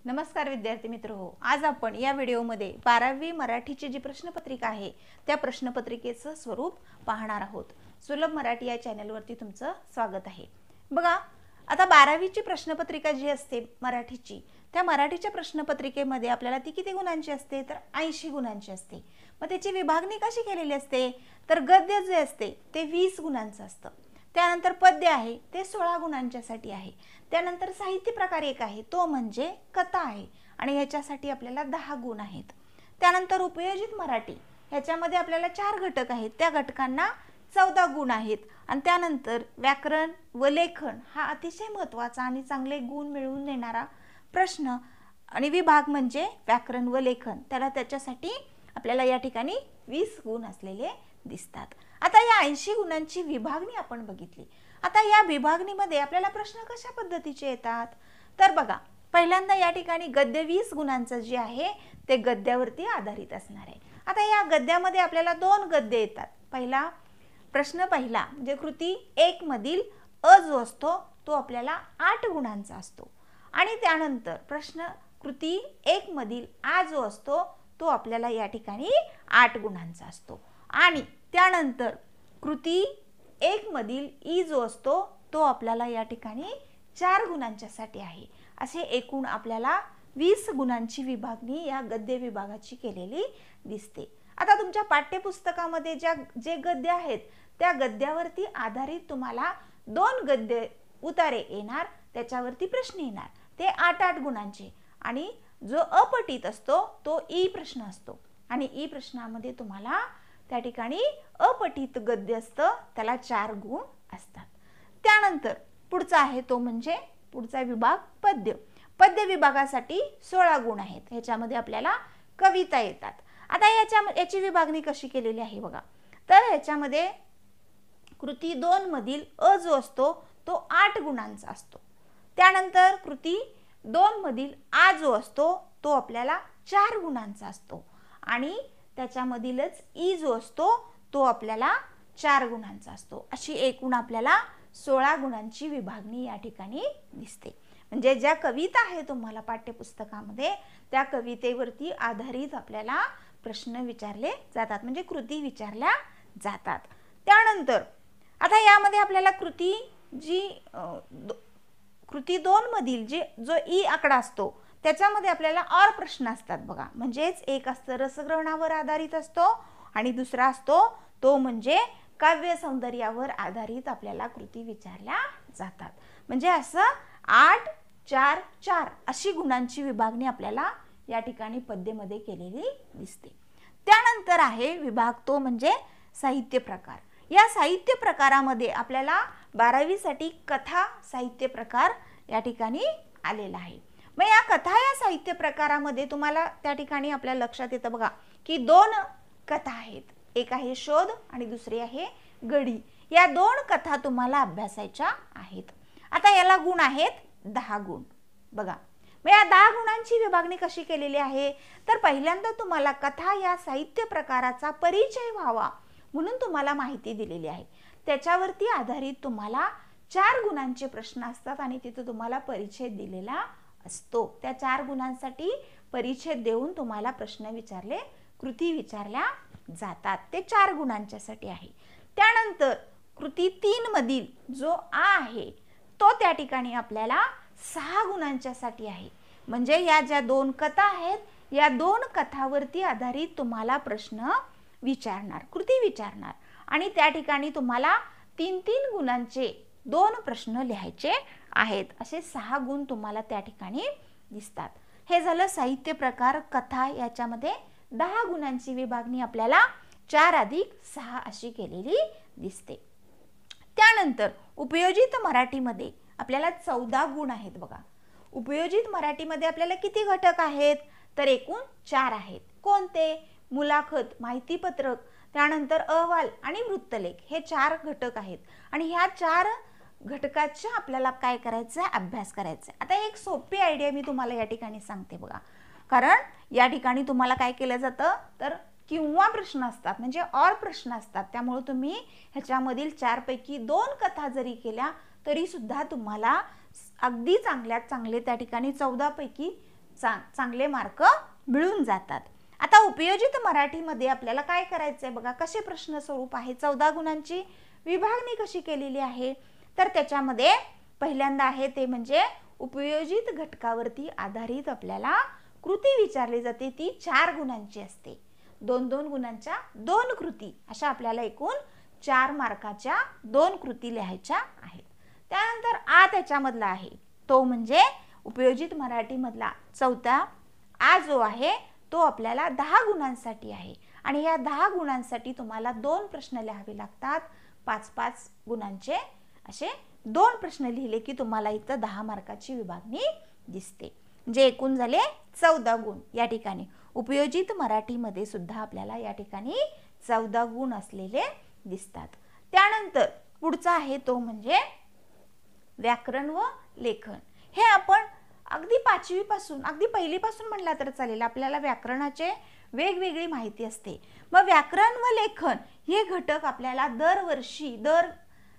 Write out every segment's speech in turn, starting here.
नमस्कार विद्यार्थी मित्रहो, आज आपण या व्हिडिओमध्ये 12वी मराठीची जी प्रश्नपत्रिका आहे त्या प्रश्नपत्रिकेचं स्वरूप पाहणार आहोत। सुलभ मराठी या चॅनलवरती तुमचं स्वागत आहे। बघा, आता 12वीची प्रश्नपत्रिका जी असते मराठीची, त्या मराठीच्या प्रश्नपत्रिकेमध्ये आपल्याला ती किती गुणांची असते तर 80 गुणांची असते। मग त्याची विभागणी कशी केलेली असते तर गद्य जे असते ते 20 गुणांचं असतं, त्यानंतर पद्य आहे ते 16 गुणांच्यासाठी आहे, त्यानंतर साहित्य प्रकार एक आहे तो म्हणजे कथा आहे आणि ह्याच्यासाठी आपल्याला 10 गुण आहेत। त्यानंतर उपयोजित मराठी ह्याच्यामध्ये आपल्याला 4 घटक आहेत, त्या घटकांना 14 गुण आहेत आणि त्यानंतर व्याकरण व लेखन हा अतिशय महत्त्वाचा आणि चांगले गुण मिळवून देणारा प्रश्न आणि विभाग म्हणजे व्याकरण व लेखन, त्याच्यासाठी आपल्याला या ठिकाणी 20 गुण असलेले दिसतात। आता या 80 गुणांची विभागणी आपण बघितली। आता या विभागणीमध्ये आपल्याला प्रश्न कशा पद्धतीचे येतात तर बघा, पहिल्यांदा या ठिकाणी गद्य 20 गुणांचं जे आहे ते गद्यावरती आधारित असणार आहे। आता या गद्यामध्ये आपल्याला 2 गद्य येतात। प्रश्न पहिला म्हणजे कृती 1 मधील अ जो असतो तो आपल्याला 8 गुणांचा असतो आणि त्यानंतर प्रश्न कृती 1 मधील आ जो असतो तो आपल्याला या ठिकाणी 8 गुणांचा असतो आणि त्यानंतर कृती 1 मधील ई जो असतो तो आपल्याला या ठिकाणी 4 गुणांच्यासाठी आहे। असे एकूण आपल्याला 20 गुणांची विभागणी या गद्य विभागाची केलेली दिसते। आता तुमच्या पाठ्यपुस्तकामध्ये जे गद्य आहेत त्या गद्यावरती आधारित तुम्हाला 2 गद्य उतारे येणार, त्याच्यावरती प्रश्न येणार, ते 8-8 गुणांचे आणि जो अपठित असतो तो ई प्रश्न असतो आणि ई प्रश्नामध्ये तुम्हाला त्या ठिकाणी अपठित गद्य असतं, त्याला 4 गुण असतात। त्यानंतर पुढचा आहे तो म्हणजे पुढचा विभाग पद्य। पद्य विभागासाठी 16 गुण आहेत, ह्याच्यामध्ये आपल्याला कविता येतात। आता याची विभागणी कशी केलेली आहे बघा, तर ह्याच्यामध्ये कृती 2 मधील अ जो असतो तो 8 गुणांचा असतो, त्यानंतर कृती 2 मधील आ जो असतो तो आपल्याला 4 गुणांचा असतो आणि त्याच्यामधीलच ई जो असतो तो आपल्याला 4 गुणांचा असतो। अशी एकूण आपल्याला 16 गुणांची विभागणी या ठिकाणी दिसते। म्हणजे ज्या कविता आहे तुम्हाला पाठ्यपुस्तकामध्ये त्या कवितेवरती आधारित आपल्याला प्रश्न विचारले जातात, म्हणजे कृती विचारल्या जातात। त्यानंतर आता यामध्ये आपल्याला कृती 2 मधील जो ई आकडा असतो त्याच्यामध्ये आपल्याला और प्रश्न असतात बघा, म्हणजेच एक असतं रसग्रहणावर आधारित असतो आणि दुसरा असतो तो म्हणजे काव्य सौंदर्यावर आधारित आपल्याला कृती विचारल्या जातात। म्हणजे असं 8, 4, 4 अशी गुणांची विभागणी आपल्याला या ठिकाणी पद्यमध्ये केलेली दिसते। त्यानंतर आहे विभाग तो म्हणजे साहित्य प्रकार। या साहित्य प्रकारामध्ये आपल्याला 12वी साठी कथा साहित्य प्रकार या ठिकाणी आलेला आहे। मग या कथा या साहित्य प्रकारामध्ये तुम्हाला त्या ठिकाणी आपल्या लक्षात येतं बघा की 2 कथा आहेत, एक आहे शोध आणि दुसरी आहे गडी। या 2 कथा तुम्हाला अभ्यासायच्या आहेत। आता याला गुण आहेत 10 गुण बघा। मग या 10 गुणांची विभागणी कशी केलेली आहे तर पहिल्यांदा तुम्हाला कथा या साहित्य प्रकाराचा परिचय व्हावा म्हणून तुम्हाला माहिती दिलेली आहे, त्याच्यावरती आधारित तुम्हाला 4 गुणांचे प्रश्न असतात आणि तिथे तुम्हाला परिचय दिलेला असतो। त्या 4 गुणांसाठी परिचय देऊन तुम्हाला प्रश्न विचारले कृती विचारल्या जातात, ते 4 गुणांच्यासाठी आहे। त्यानंतर कृती 3 मधील जो आ आहे तो त्या ठिकाणी आपल्याला 6 गुणांच्यासाठी आहे। म्हणजे या ज्या 2 कथा आहेत या 2 कथावरती आधारित तुम्हाला प्रश्न विचारणार, कृती विचारणार आणि त्या ठिकाणी तुम्हाला 3-3 गुणांचे 2 प्रश्न लिहायचे आहेत। असे 6 गुण तुम्हाला त्या ठिकाणी दिसतात। हे झालं साहित्य प्रकार कथा, याच्यामध्ये 10 गुणांची विभागणी आपल्याला 4 अधिक 6 अशी केलेली दिसते। त्यानंतर उपयोजित मराठीमध्ये आपल्याला 14 गुण आहेत बघा। उपयोजित मराठीमध्ये आपल्याला किती घटक आहेत तर एकूण 4 आहेत। कोणते? मुलाखत, माहितीपत्रक, त्यानंतर अहवाल आणि वृत्तलेख, हे 4 घटक आहेत आणि ह्या 4 घटकाचा आपल्याला काय करायचं आहे, अभ्यास करायचा आहे। आता एक सोपी आयडिया मी तुम्हाला या ठिकाणी सांगते बघा, कारण या ठिकाणी तुम्हाला काय केलं जातं तर किंवा प्रश्न असतात, म्हणजे और प्रश्न असतात, त्यामुळे तुम्ही ह्याच्यामधील 4 पैकी 2 कथा जरी केल्या तरी सुद्धा तुम्हाला अगदी चांगले त्या ठिकाणी 14 पैकी चांगले मार्क मिळून जातात. आता उपयोजित मराठीमध्ये आपल्याला काय करायचंय बघा, कसे प्रश्न स्वरूप आहे, 14 गुणांची विभागणी कशी केलेली आहे. तर त्याच्यामध्ये पहिल्यांदा आहे ते म्हणजे उपयोजित घटकावरती आधारित आपल्याला कृती विचारली जाते. ती 4 गुणांची असते. 2-2 गुणांच्या 2 कृती अशा आपल्याला एकूण 4 मार्काच्या 2 कृती लिहायच्या आहेत. त्यानंतर त्याच्यामधला आहे तो म्हणजे उपयोजित मराठीमधला चौथा जो आहे तो आपल्याला 10 गुणांसाठी आहे. आणि या 10 गुणांसाठी तुम्हाला 2 प्रश्न लिहावे लागतात. 5-5 गुणांचे असे 2 प्रश्न लिहिले की तुम्हाला इथं 10 मार्काची विभागणी दिसते. जे एकूण झाले 14 गुण. या ठिकाणी उपयोजित मराठीमध्ये सुद्धा आपल्याला या ठिकाणी 14 गुण असलेले दिसतात. त्यानंतर पुढचा आहे तो म्हणजे व्याकरण व लेखन. हे आपण अगदी 5वी पासून अगदी 1ली पासून म्हणला तर चालेल, आपल्याला व्याकरणाचे वेगवेगळी माहिती असते. मग व्याकरण व लेखन हे घटक आपल्याला दरवर्षी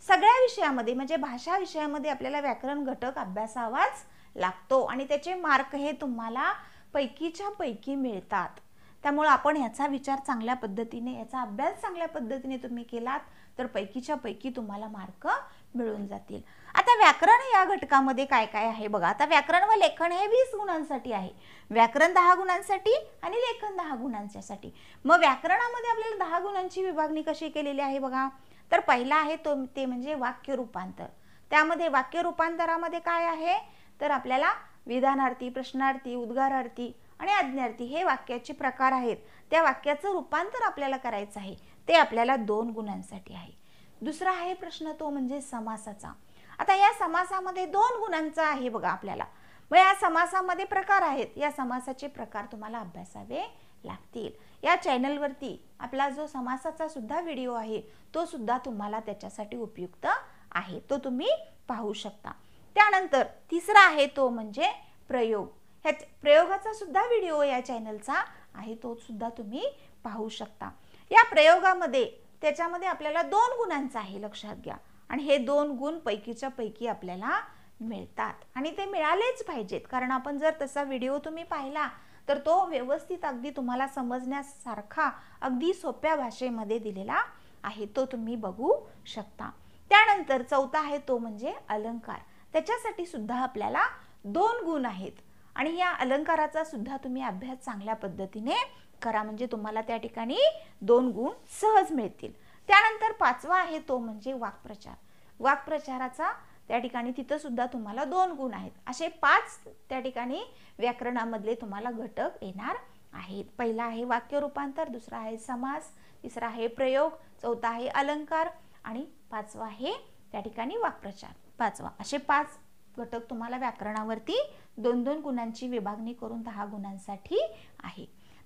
सगळ्या विषयामध्ये म्हणजे भाषा विषयामध्ये आपल्याला व्याकरण घटक अभ्यासावाच लागतो आणि त्याचे मार्क हे तुम्हाला पैकीच्या पैकी मिळतात. त्यामुळे आपण याचा विचार चांगल्या पद्धतीने, याचा अभ्यास चांगल्या पद्धतीने तुम्ही केलात तर पैकीच्या पैकी तुम्हाला मार्क मिळून जातील. आता व्याकरण या घटकामध्ये काय काय आहे बघा. आता व्याकरण व लेखन हे 20 गुणांसाठी आहे. व्याकरण 10 गुणांसाठी आणि लेखन 10 गुणांसाठी. मग व्याकरणामध्ये आपल्याला 10 गुणांची विभागणी कशी केलेली आहे बघा. तर पहिला आहे तो ते म्हणजे वाक्य रूपांतर. त्यामध्ये वाक्य रूपांतरामध्ये काय आहे तर आपल्याला विधानार्थी, प्रश्नार्थी, उद्गारार्थी आणि आज्ञार्थी हे वाक्याचे प्रकार आहेत. त्या वाक्याचं रूपांतर आपल्याला करायचं आहे. ते आपल्याला 2 गुणांसाठी आहे. दुसरा आहे प्रश्न तो म्हणजे समासाचा. आता या समासामध्ये 2 गुणांचा आहे बघा आपल्याला. मग या समासामध्ये प्रकार आहेत. या समासाचे प्रकार तुम्हाला अभ्यासावे लागतील. या चॅनलवरती आपला जो समासाचा सुद्धा व्हिडिओ आहे तो सुद्धा तुम्हाला त्याच्यासाठी उपयुक्त आहे. तो तुम्ही पाहू शकता. त्यानंतर तिसरा आहे तो म्हणजे प्रयोग. ह्या प्रयोगाचा सुद्धा व्हिडिओ या चॅनलचा आहे, तो सुद्धा तुम्ही पाहू शकता. या प्रयोगामध्ये त्याच्यामध्ये आपल्याला 2 गुणांचा आहे, लक्षात घ्या. आणि हे 2 गुण पैकीच्या पैकी आपल्याला मिळतात आणि ते मिळालेच पाहिजेत. कारण आपण जर तसा व्हिडिओ तुम्ही पाहिला तर तो व्यवस्थित अगदी तुम्हाला समजण्यासारखा अगदी सोप्या भाषेमध्ये दिलेला आहे, तो तुम्ही बघू शकता. त्यानंतर चौथा आहे तो म्हणजे अलंकार. त्याच्यासाठी सुद्धा आपल्याला 2 गुण आहेत आणि या अलंकाराचा सुद्धा तुम्ही अभ्यास चांगल्या पद्धतीने करा म्हणजे तुम्हाला त्या ठिकाणी 2 गुण सहज मिळतील. त्यानंतर 5वा आहे तो म्हणजे वाक्प्रचार. वाक्प्रचाराचा त्या ठिकाणी तिथं सुद्धा तुम्हाला 2 गुण आहेत. असे 5 त्या ठिकाणी व्याकरणामधले तुम्हाला घटक येणार आहेत. पहिला आहे वाक्य रूपांतर, दुसरा आहे समास, तिसरा आहे प्रयोग, चौथा आहे अलंकार आणि 5वा आहे त्या ठिकाणी वाक्प्रचार. 5वा असे 5 घटक तुम्हाला व्याकरणावरती 2-2 गुणांची विभागणी करून 10 गुणांसाठी आहे.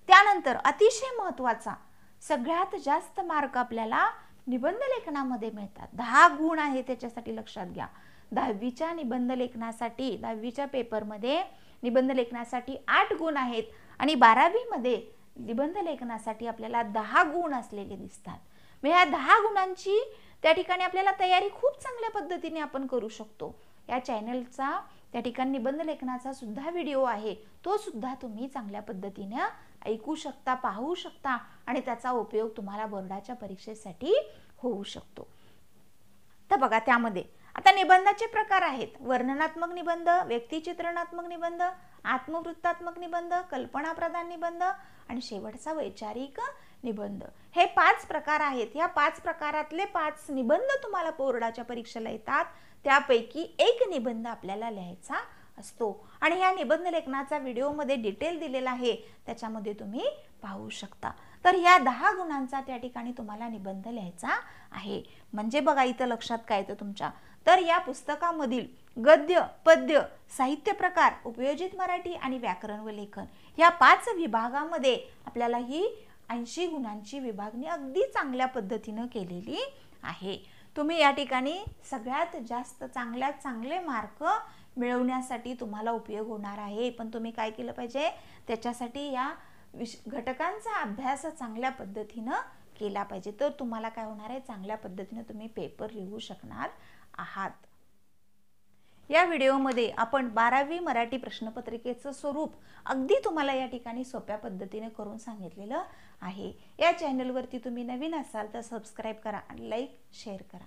त्यानंतर अतिशय महत्त्वाचा सगळ्यात जास्त मार्क आपल्याला निबंध लेखनामध्ये मिळतात. 10 गुण आहे त्याच्यासाठी, लक्षात घ्या. 10वीच्या निबंध लेखनासाठी 10वीच्या पेपरमध्ये निबंध लेखनासाठी 8 गुण आहेत आणि 12वी मध्ये निबंध लेखनासाठी आपल्याला 10 गुण असलेले दिसतात. मग ह्या 10 गुणांची त्या ठिकाणी आपल्याला तयारी खूप चांगल्या पद्धतीने आपण करू शकतो. या चॅनलचा त्या ठिकाणी निबंध लेखनाचा सुद्धा व्हिडिओ आहे, तो सुद्धा तुम्ही चांगल्या पद्धतीने ऐकू शकता, पाहू शकता आणि त्याचा उपयोग तुम्हाला बोर्डाच्या परीक्षेसाठी होऊ शकतो. तर बघा त्यामध्ये आता निबंधाचे प्रकार आहेत. वर्णनात्मक निबंध, व्यक्तिचित्रणात्मक निबंध, आत्मवृत्तात्मक निबंध, कल्पनाप्रधान निबंध आणि शेवटचा वैचारिक निबंध. हे 5 प्रकार आहेत. या 5 प्रकारातले 5 निबंध तुम्हाला बोर्डाच्या परीक्षेला येतात. त्यापैकी एक निबंध आपल्याला लिहायचा असतो आणि या निबंध लेखनाचा व्हिडिओमध्ये डिटेल दिलेला आहे, त्याच्यामध्ये तुम्ही पाहू शकता. तर या 10 गुणांचा त्या ठिकाणी तुम्हाला निबंध लिहायचा आहे. म्हणजे बघा इथं लक्षात काय येतं तुमच्या, तर या पुस्तकामधील गद्य, पद्य, साहित्य प्रकार, उपयोजित मराठी आणि व्याकरण व लेखन या 5 विभागामध्ये आपल्याला ही 80 गुणांची विभागणी अगदी चांगल्या पद्धतीने केलेली आहे. तुम्ही या ठिकाणी सगळ्यात जास्त चांगले मार्क मिळवण्यासाठी तुम्हाला उपयोग होणार आहे. पण तुम्ही काय केलं पाहिजे, त्याच्यासाठी या घटकांचा अभ्यास चांगल्या पद्धतीने केला पाहिजे. तर तुम्हाला काय होणार आहे, चांगल्या पद्धतीने तुम्ही पेपर लिहू शकणार आहात. या व्हिडिओमध्ये आपण 12वी मराठी प्रश्नपत्रिकेचं स्वरूप अगदी तुम्हाला या ठिकाणी सोप्या पद्धतीने करून सांगितलेलं आहे। या चॅनलवरती तुम्ही नवीन असाल तर सबस्क्राईब करा आणि लाईक शेअर करा।